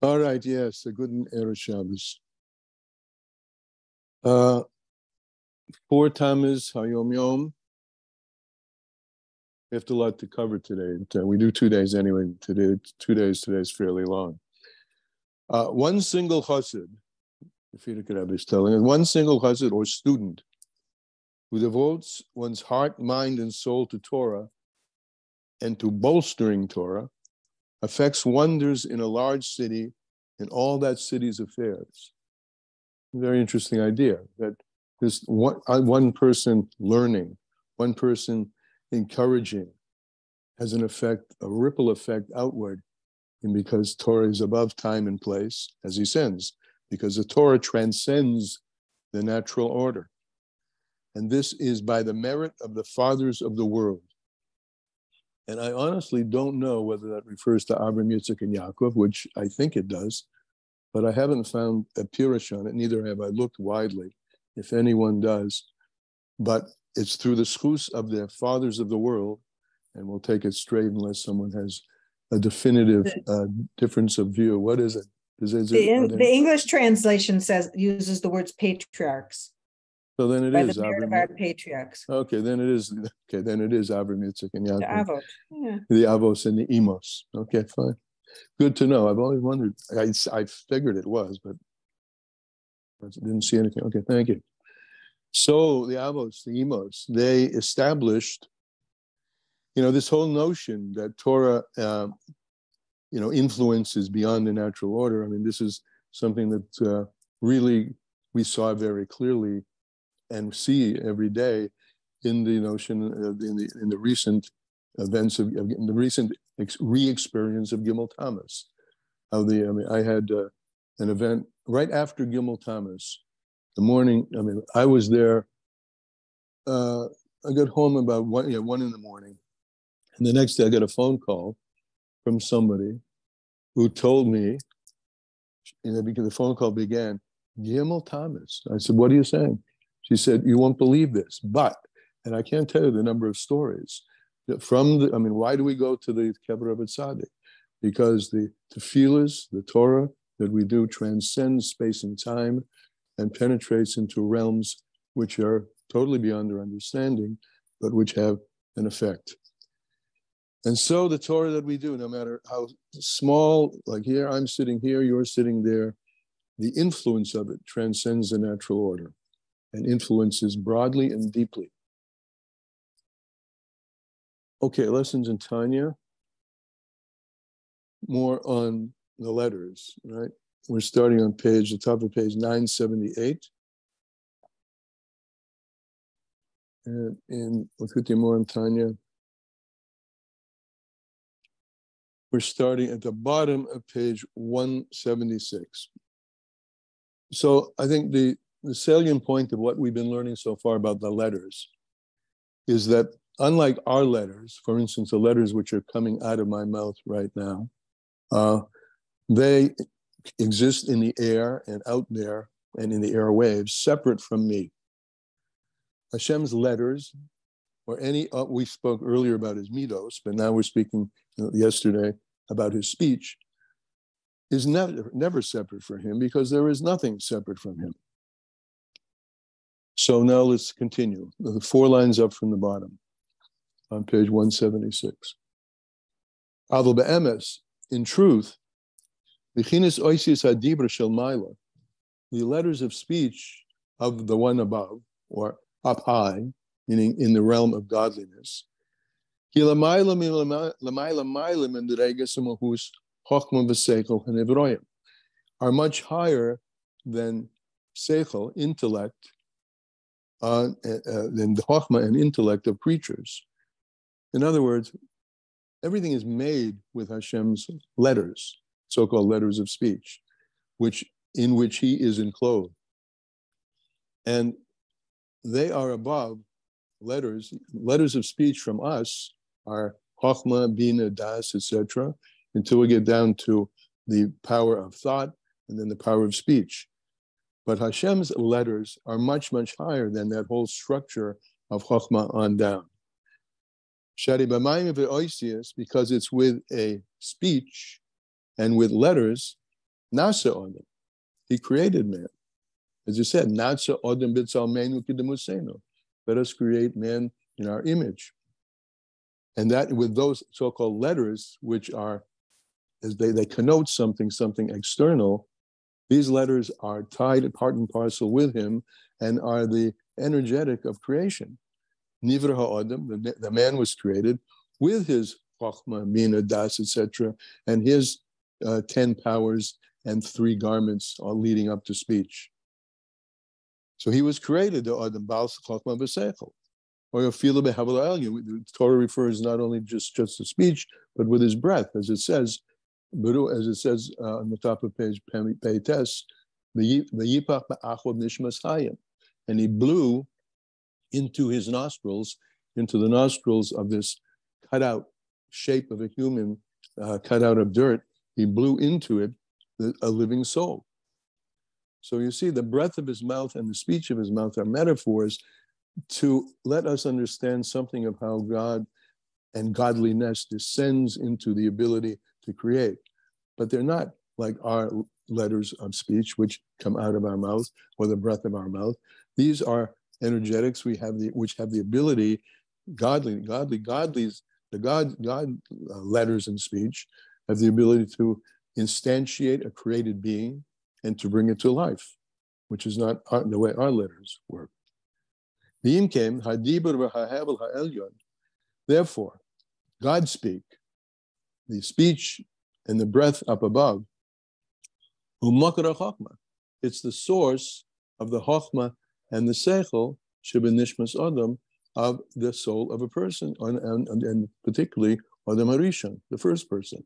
All right, yes, a good Erev Shabbos. 4 Tammuz, Hayom Yom. We have a lot to cover today. We do 2 days anyway. Today, 2 days today is fairly long. One single chassid, the Frierdiker Rebbe is telling us, one single chassid or student who devotes one's heart, mind, and soul to Torah and to bolstering Torah affects wonders in a large city and all that city's affairs. Very interesting idea that this one person learning, one person encouraging has an effect, a ripple effect outward. And because Torah is above time and place, as he says, because the Torah transcends the natural order. And this is by the merit of the fathers of the world. And I honestly don't know whether that refers to Abraham, Yitzchak, and Yaakov, which I think it does, but I haven't found a pirush on it, neither have I looked widely, if anyone does. But it's through the schus of the fathers of the world, and we'll take it straight unless someone has a definitive difference of view. What is it? The English translation uses the words patriarchs. So then it by is the merit of our patriarchs. Okay, then it is. Okay, then it is Avraham, Yitzchak, and Yaakov. The Avot, yeah. The Avos and the Emos. Okay, fine. Good to know. I've always wondered. I figured it was, but I didn't see anything. Okay, thank you. So the Avos, the Emos, they established, this whole notion that Torah, influence is beyond the natural order. I mean, this is something that really we saw very clearly and see every day in the notion of in the recent events of in the recent re-experience of Gimel Tammuz. I had an event right after Gimel Tammuz. The morning, I was there. I got home about 1 in the morning, and the next day I got a phone call from somebody who told me, because the phone call began, Gimel Tammuz. I said, "What are you saying?" She said, "You won't believe this, but," and I can't tell you the number of stories from why do we go to the Kever of Tzaddik? Because the tefillas, the Torah that we do transcends space and time and penetrates into realms which are totally beyond our understanding, but which have an effect. And so the Torah that we do, no matter how small, like here, I'm sitting here, you're sitting there, the influence of it transcends the natural order and influences broadly and deeply. Okay, lessons in Tanya. More on the letters, right? We're starting on the top of page 978. And in L'Kutei Moharan Tanya, we're starting at the bottom of page 176. So I think the salient point of what we've been learning so far about the letters is that unlike our letters, for instance, the letters which are coming out of my mouth right now, they exist in the air and out there and in the airwaves, separate from me. Hashem's letters, or any, we spoke earlier about his midos, but now we're speaking yesterday about his speech, is never separate from him because there is nothing separate from him. So now let's continue. The 4 lines up from the bottom on page 176. Aval be'emes, in truth, Bechinas oisius hadibra shel maila, the letters of speech of the one above, or up high, meaning in the realm of godliness, are much higher than seichel, intellect, than the chokhmah and intellect of creatures. In other words, everything is made with Hashem's letters, so-called letters of speech, in which he is enclosed. And they are above letters of speech from us are chokhmah, bina, das, etc., until we get down to the power of thought and then the power of speech. But Hashem's letters are much, much higher than that whole structure of chokhmah on down. Shari b'mayim ve'oisius, because it's with a speech and with letters, Nasa Adam. He created man. As you said, Nasa Adam b'tzalmeinu k'demusenu. Let us create man in our image. And that with those so-called letters, which are, as they connote something external, these letters are tied part and parcel with him and are the energetic of creation. Nivra ha'adam, the man was created with his chachma, mina, das, etc., and his 10 powers and 3 garments all leading up to speech. So he was created, the adam, bal chachma b'seichel. Or the Torah refers not only just to speech, but with his breath, as it says on the top of page Peites, and he blew into his nostrils, into the nostrils of this cutout shape of a human, cut out of dirt. He blew into it a living soul. So you see, the breath of his mouth and the speech of his mouth are metaphors to let us understand something of how God and godliness descends into the ability to create. But they're not like our letters of speech, which come out of our mouth, or the breath of our mouth. These are energetics which have the ability, the God letters in speech have the ability to instantiate a created being and to bring it to life, which is not the way our letters work. Therefore, God speak, the speech and the breath up above, it's the source of the chokhmah and the seichel, nishmas adam, of the soul of a person, and particularly Adam Harishon, the first person.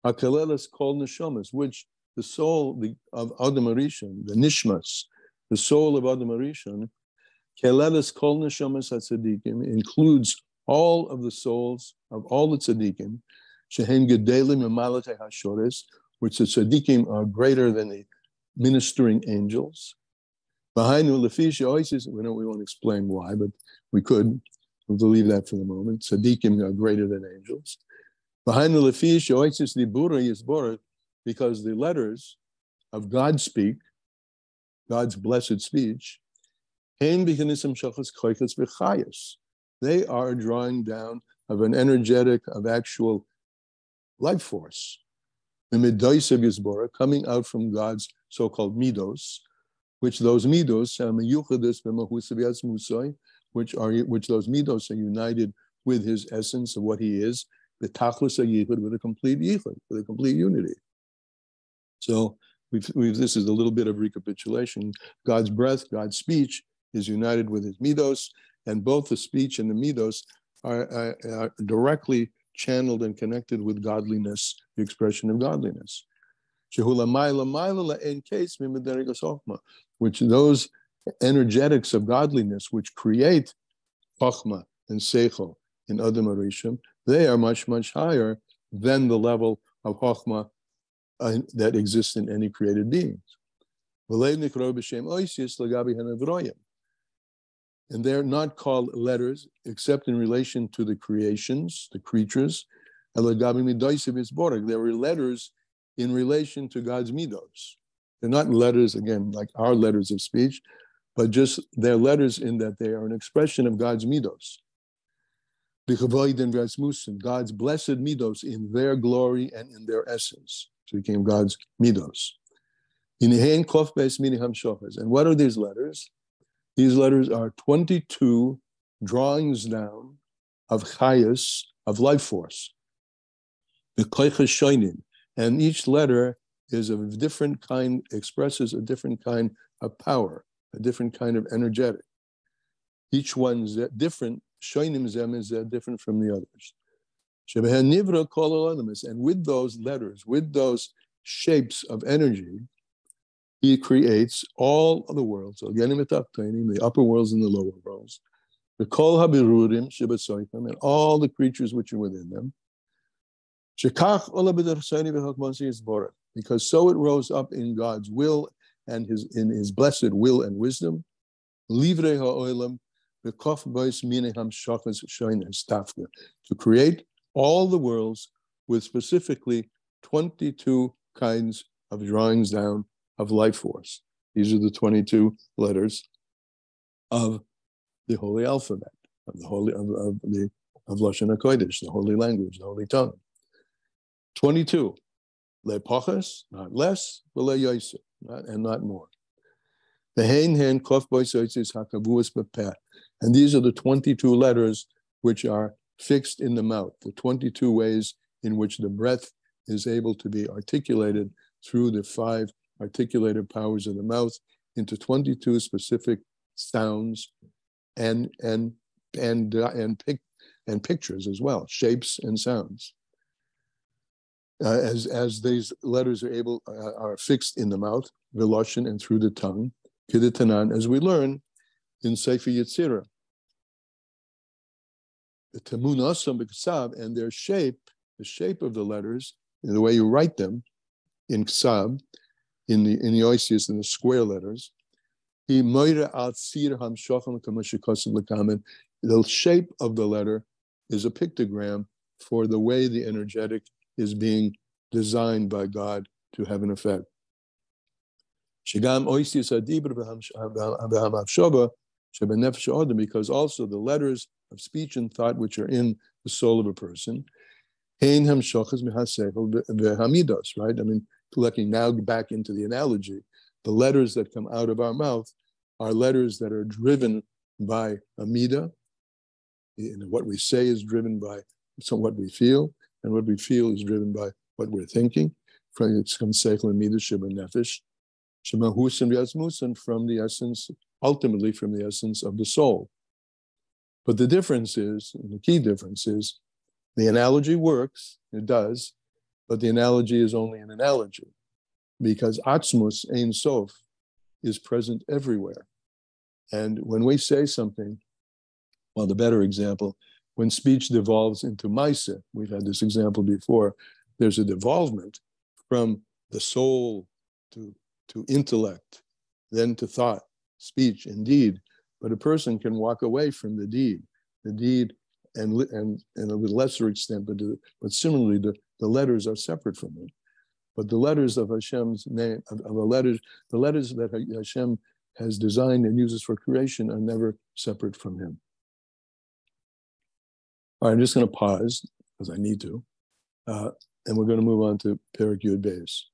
Hakalelas kol neshamas, which the soul of Adam Harishon, the nishmas, the soul of Adam Harishon, Kelelas kol neshamas hatzadikim, includes all of the souls of all the tzaddikim, shehen gedelim emalate hashores, which the tzaddikim are greater than the ministering angels. Behind we won't explain why, but we could. We'll leave that for the moment. Tzaddikim are greater than angels. Behind the lefish oisis libura yisboret, because the letters of God speak, God's blessed speech, they are a drawing down of an energetic, of actual life force. Coming out from God's so-called midos, which those midos, which those midos are united with his essence of what he is, the tachlis yichud, with a complete yichud, with a complete unity. So this is a little bit of recapitulation. God's breath, God's speech is united with his midos, and both the speech and the midos are directly channeled and connected with godliness, the expression of godliness. Which those energetics of godliness which create chachma and seichel in Adam Harishon, they are much, much higher than the level of chachma that exists in any created beings. And they're not called letters except in relation to the creations, the creatures. They were letters in relation to God's midos. They're not letters, again, like our letters of speech, but just they're letters in that they are an expression of God's midos. God's blessed midos in their glory and in their essence. So it became God's midos. And what are these letters? These letters are 22 drawings down of chayas, of life force. And each letter is of a different kind, expresses a different kind of power, a different kind of energetic. Each one's different, shoinim zem is different from the others. And with those letters, with those shapes of energy, he creates all of the worlds, the upper worlds and the lower worlds, the kol habirudim shibatsoitim, and all the creatures which are within them. Because so it rose up in God's will and in his blessed will and wisdom, to create all the worlds with specifically 22 kinds of drawings down of life force. These are the 22 letters of the holy alphabet, of the holy of Lashon HaKodesh, the holy language, the holy tongue. 22, le pachas, not less, but le yoser, and not more. The hein hen kof bois yotzes hakavuas bepeh, and these are the 22 letters which are fixed in the mouth, the 22 ways in which the breath is able to be articulated through the 5 articulated powers of the mouth into 22 specific sounds and pictures as well, shapes and sounds. As these letters are fixed in the mouth, veloshin, and through the tongue, kiditanan, as we learn in Sefer Yetzirah. The tamunasam b'ksav, and their shape, the shape of the letters, and the way you write them in ksav, in the oisius, in the square letters, the shape of the letter is a pictogram for the way the energetic is being designed by God to have an effect. Because also the letters of speech and thought which are in the soul of a person, right? I mean, looking now back into the analogy, the letters that come out of our mouth are letters that are driven by amida. What we say is driven by what we feel, and what we feel is driven by what we're thinking. It's from seichel and midah sheba nefesh, shemahus and yasmus, and from the essence, ultimately from the essence of the soul. But the difference is, and the key difference is, the analogy works, it does, but the analogy is only an analogy, because atzmus, ein sof, is present everywhere. And when we say something, well, the better example, when speech devolves into maise, we've had this example before, there's a devolvement from the soul to intellect, then to thought, speech, and deed. But a person can walk away from the deed, and a lesser extent, but similarly, the letters are separate from it. But the letters of Hashem's name, the letters that Hashem has designed and uses for creation are never separate from him. All right, I'm just going to pause, because I need to, and we're going to move on to Perek Yud Beis.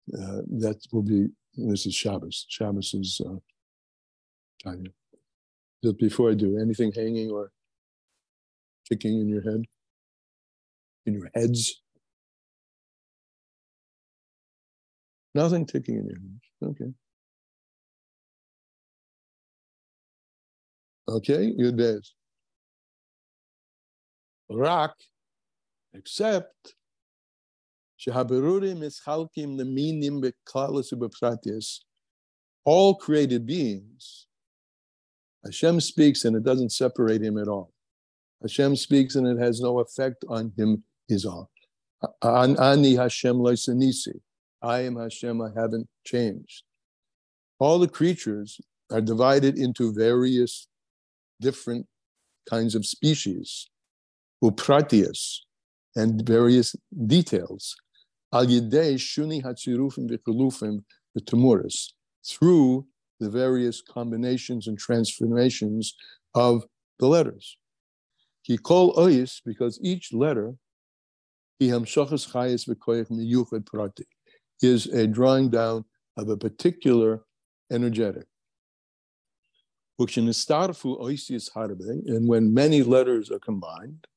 That will be, this is Shabbos. Shabbos is Tanya. Just before I do, anything hanging or ticking in your head? In your heads? Nothing ticking in your head. Okay. Okay, Yud Beis. Rak, except all created beings, Hashem speaks and it doesn't separate him at all. Hashem speaks and it has no effect on him is all. Ani Hashem loisanisi. I am Hashem, I haven't changed. All the creatures are divided into various different kinds of species, upratias, and various details. Al yidei shuni hatzirufim v'chelufim v'temuris, through the various combinations and transformations of the letters. He called oyis, because each letter, hi hamshachas chayes v'koyach miyuchad prati, is a drawing down of a particular energetic. And when many letters are combined,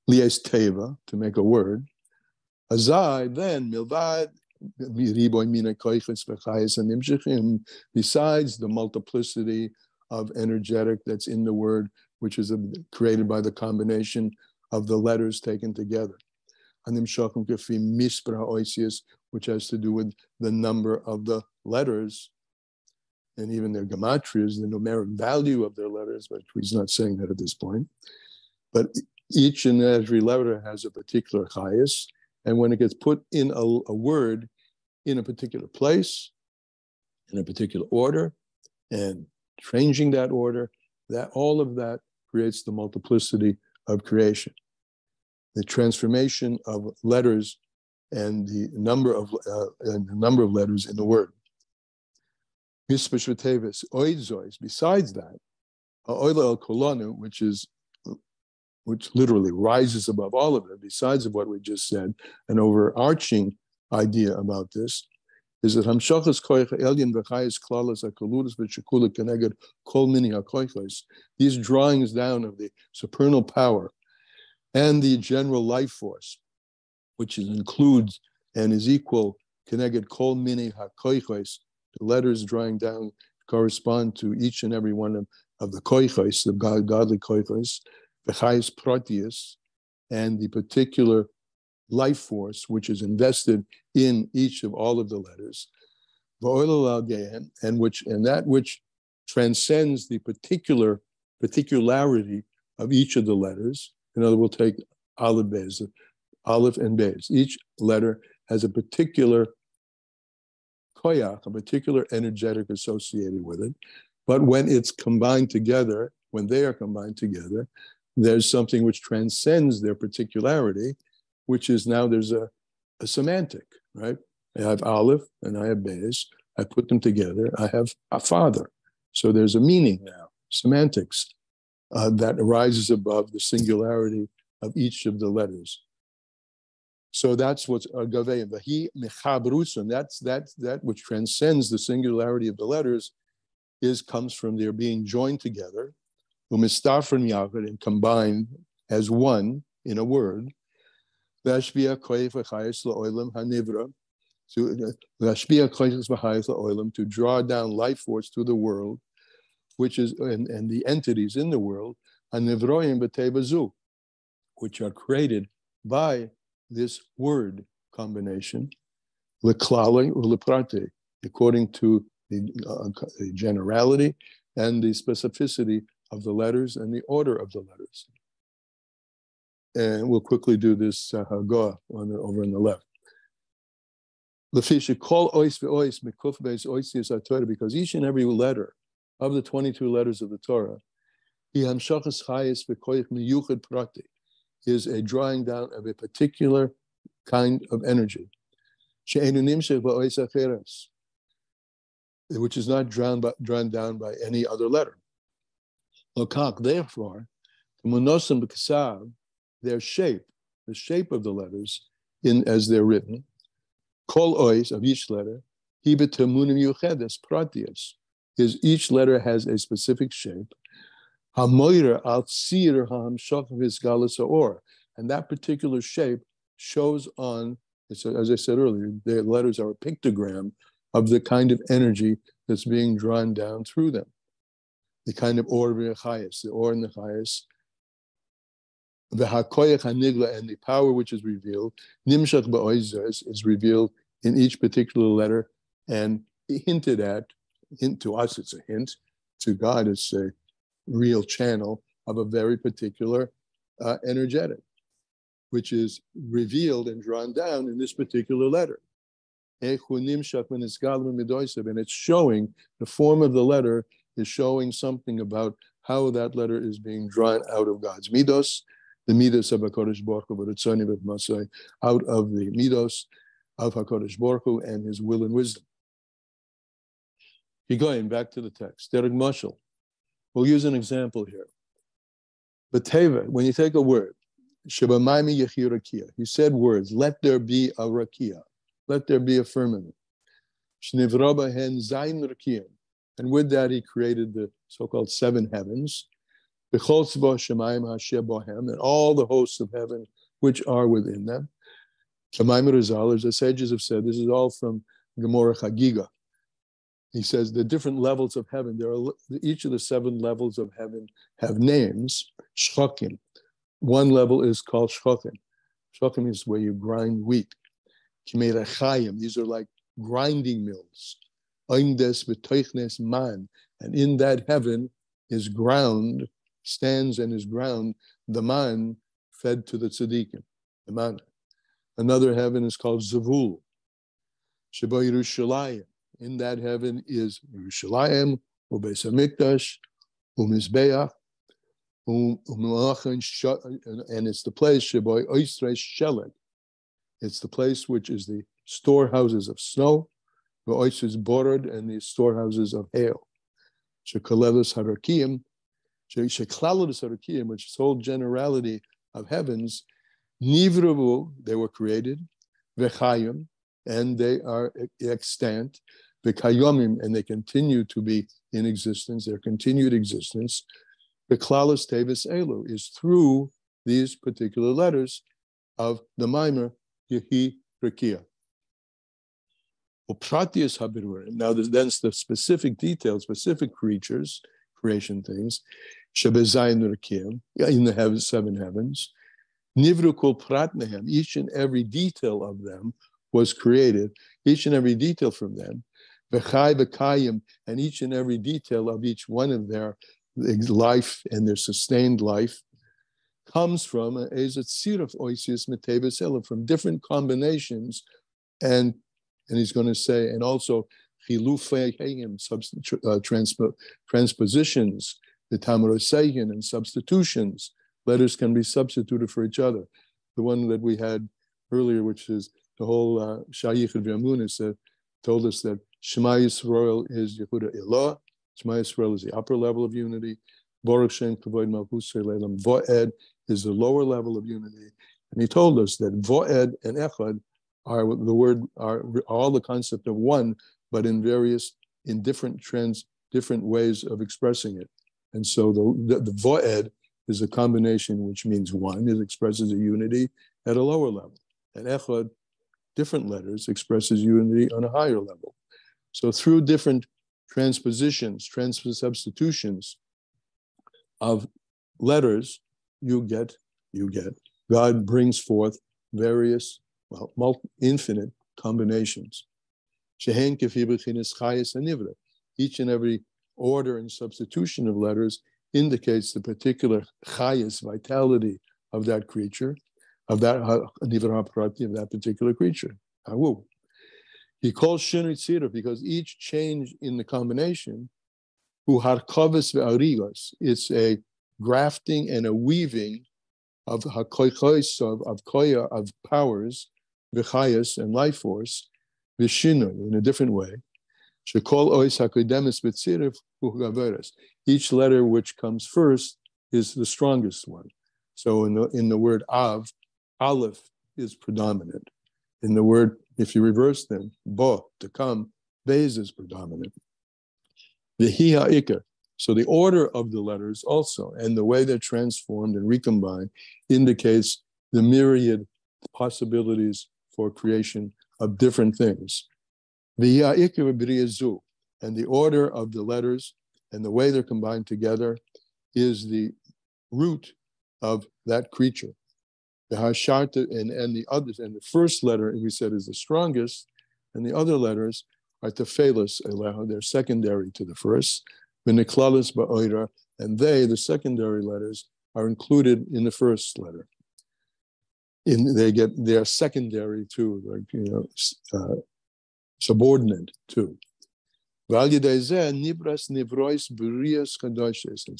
lies teva, to make a word, azai, then milvad, besides the multiplicity of energetic that's in the word, which is created by the combination of the letters taken together, which has to do with the number of the letters and even their gematrias, the numeric value of their letters, but he's not saying that at this point. But each and every letter has a particular chayas, and when it gets put in a word in a particular place, in a particular order, and changing that order, that all of that creates the multiplicity of creation. The transformation of letters and the number of letters in the word. Besides that, which literally rises above all of it, besides of what we just said, an overarching idea about this is that Hamshachas Koich Elyon V'Chayis Klalas HaKaludus V'Shekula Keneged Kol Mini HaKoichos, these drawings down of the supernal power and the general life force, which includes and is equal Keneged Kol Mini HaKoichos, the letters drawing down correspond to each and every one of the koichos, the godly koichos, the highest proteus, and the particular life force which is invested in each of all of the letters, and that which transcends the particularity of each of the letters. In other words, we'll take Aleph and Beis. Each letter has a particular koyach, a particular energetic associated with it. But when it's combined together, when they are combined together, there's something which transcends their particularity, which is now there's a semantic, right? I have Aleph and I have Beis. I put them together. I have a father. So there's a meaning now, semantics, that arises above the singularity of each of the letters. So that's what's Gaveim. Vahi mechabrusun. That's that which transcends the singularity of the letters comes from their being joined together, umistafren yachad, and combined as one in a word. Vashbia koyef v'chayis la'olam hanivra, to draw down life force to the world, which is and the entities in the world, hanivroim b'tebazu, which are created by this word combination, leklale or leprate, according to the generality and the specificity of the letters and the order of the letters. And we'll quickly do this Hagah over on the left. Because each and every letter of the 22 letters of the Torah is a drawing down of a particular kind of energy, which is not drawn down by any other letter. Therefore, their shape, the shape of the letters, as they're written, kol ois of each letter, is each letter has a specific shape. And that particular shape shows on, as I said earlier, the letters are a pictogram of the kind of energy that's being drawn down through them. The kind of or the or and the chayas, the hakoyach hanigla, and the power which is revealed, nimshach ba'oizes, is revealed in each particular letter and hinted at. To us, it's a hint. To God, it's a real channel of a very particular energetic, which is revealed and drawn down in this particular letter. And it's showing, the form of the letter is showing something about how that letter is being drawn out of God's midos, the midos of HaKadosh Baruch Hu, out of the midos of HaKadosh Baruch Hu and his will and wisdom. You're going back to the text. Derek Mashal. We'll use an example here. Bateva, when you take a word, Shebamaymi Yechi Rakia, he said words, let there be a Rakia, let there be a firmament. Shnivra hen Zayin Rakia. And with that, he created the so-called seven heavens, and all the hosts of heaven which are within them. Shamayim Rizal, as the sages have said, this is all from Gemara Chagiga. He says the different levels of heaven, each of the seven levels of heaven have names, shchokim. One level is called shchokim. Shchokim is where you grind wheat. Kimerachayim, these are like grinding mills. Oindes v'toichnes man, and in that heaven is ground, stands and is ground, the man fed to the tzaddikim, the man. Another heaven is called Zavul. Sheba Yerushalayim. In that heaven is Yerushalayim, Ubeis HaMikdash, Umizbeach, and it's the place Sheba Oisres Sheleg. It's the place which is the storehouses of snow, the oasis bordered, and the storehouses of hail. Shekalelos harakim, sheklalados harakim, which is whole generality of heavens, nivravu, they were created, vechayim, and they are extant, v'kayomim, and they continue to be in existence, their continued existence. The klalos tevis elu is through these particular letters of the mimer Yehi Rekia. Now, then the specific details, specific creatures, creation things, Shebezayin Rekia, in the seven heavens, Nivru kol prat nehem, each and every detail of them was created, each and every detail from them, V'chai v'kayim, and each and every detail of each one of their life and their sustained life comes from from different combinations, and he's going to say, and also transpositions, the tamaroseihin, and substitutions. Letters can be substituted for each other. The one that we had earlier, which is the whole Shayichud V'Amunis, told us that Shema Yisrael is Yehuda Elah. Shema Yisrael is the upper level of unity. Baruch Shem Kavod Malchusei Leilam Vo'ed is the lower level of unity. And he told us that Vo'ed and Echad are all the concept of one, but in different ways of expressing it. And so the Vo'ed is a combination which means one. It expresses a unity at a lower level. And Echad, different letters, expresses unity on a higher level. So through different transpositions, substitutions of letters, you get, God brings forth various, infinite combinations. Each and every order and substitution of letters indicates the particular chayas, vitality of that creature, of that particular creature. He calls shinui tzira because each change in the combination, it's a grafting and a weaving of hakoychos, of koya, of powers, v'chayas, and life force, v'shinu, in a different way. Shekol ois hakodemis b'tzirif u'gaveres. Each letter which comes first is the strongest one. So in the word av, aleph is predominant. In the word, if you reverse them, bo, to come, bez is predominant. V'hi ha'ikar. So the order of the letters also, and the way they're transformed and recombined, indicates the myriad possibilities for creation of different things. V'hi ha'ikar b'riyazu. And the order of the letters and the way they're combined together is the root of that creature. The hasharta and the others, and the first letter we said is the strongest, and the other letters are tefelus eleha, they're secondary to the first. V'niklalis ba'oira, and they, the secondary letters, are included in the first letter. They are secondary to, subordinate to. And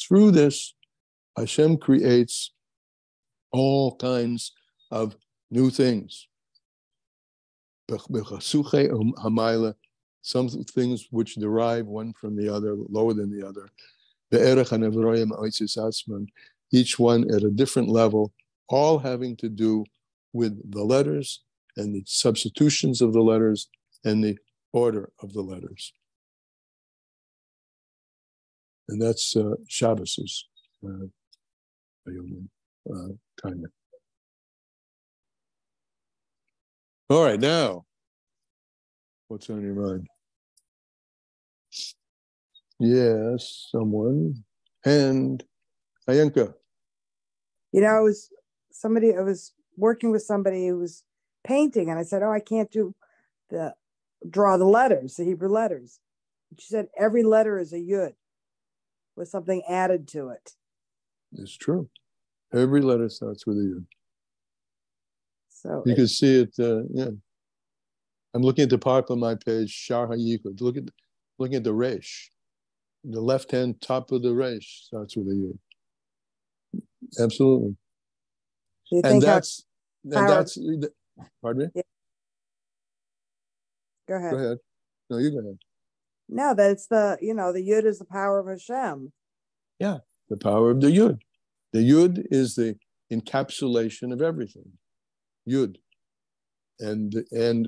through this, Hashem creates all kinds of new things. Some things which derive one from the other, lower than the other. Each one at a different level, all having to do with the letters and the substitutions of the letters and the order of the letters. And that's Shabbos's Tanya. All right, now, what's on your mind? Yes, someone. And Ayanka. I was working with somebody who was painting, and I said, I can't draw the letters, the Hebrew letters. And she said, every letter is a yud with something added to it. It's true. Every letter starts with a yud. So you can see it, I'm looking at the part on my page, Shar HaYikud. Looking at the resh. The left-hand top of the resh starts with a yud. Absolutely. You And think Pardon me? Yeah. Go Go ahead. ahead. No, you go ahead. No, that it's the, the Yud is the power of Hashem. Yeah, the power of the Yud. The Yud is the encapsulation of everything. Yud. And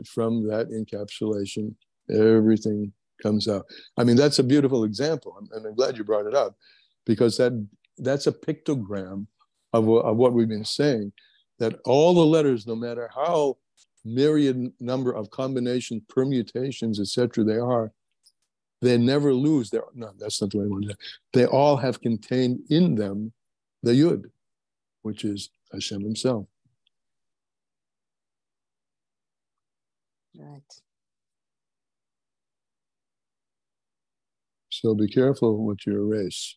from that encapsulation, everything comes out. I mean, that's a beautiful example, and I'm glad you brought it up, because that's a pictogram of what we've been saying, that all the letters, no matter how myriad number of combinations, permutations, etc., they never lose their, no, that's not the way I want to say. They all have contained in them the Yud, which is Hashem himself. Right. So be careful what you erase.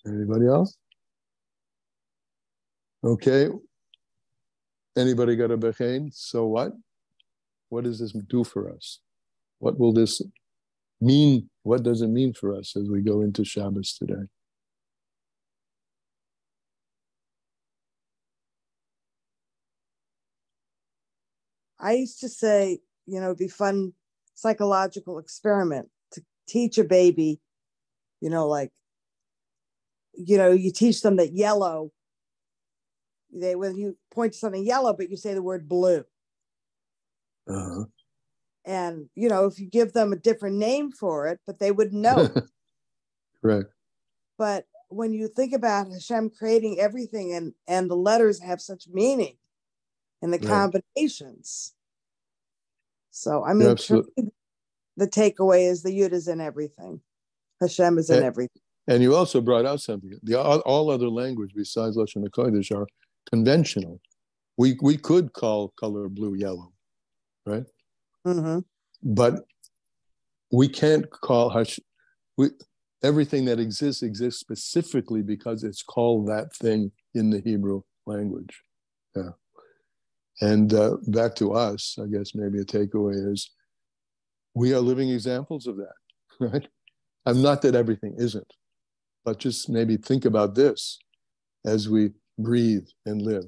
Anybody else? Okay. Anybody got a bechein? So what? What does this do for us? What will this mean? What does it mean for us as we go into Shabbos today? I used to say, it'd be fun psychological experiment to teach a baby, like, you teach them that yellow, when you point to something yellow, but you say the word blue. Uh-huh. And, if you give them a different name for it, but they wouldn't know. Correct. But when you think about Hashem creating everything and the letters have such meaning and the combinations. So, I mean, the takeaway is the Yud is in everything. Hashem is in everything. And you also brought out something. All other language besides Lashon HaKodesh are conventional. We could call color blue yellow, right? Mm-hmm. But we can't call everything that exists specifically because it's called that thing in the Hebrew language. Yeah. And back to us, I guess maybe a takeaway is we are living examples of that, right? I'm not that everything isn't, but just maybe think about this as we breathe and live,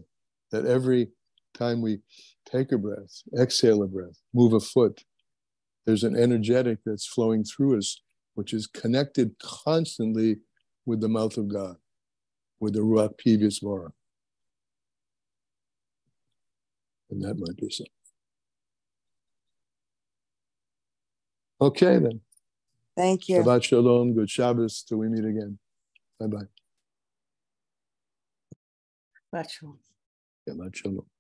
that every time we take a breath, exhale a breath, move a foot, there's an energetic that's flowing through us, which is connected constantly with the mouth of God, with the Ruach Pivis Vora. And that might be so. Okay, then. Thank you. Shabbat Shalom. Good Shabbos till we meet again. Bye-bye. Shabbat Shalom. Shabbat Shalom.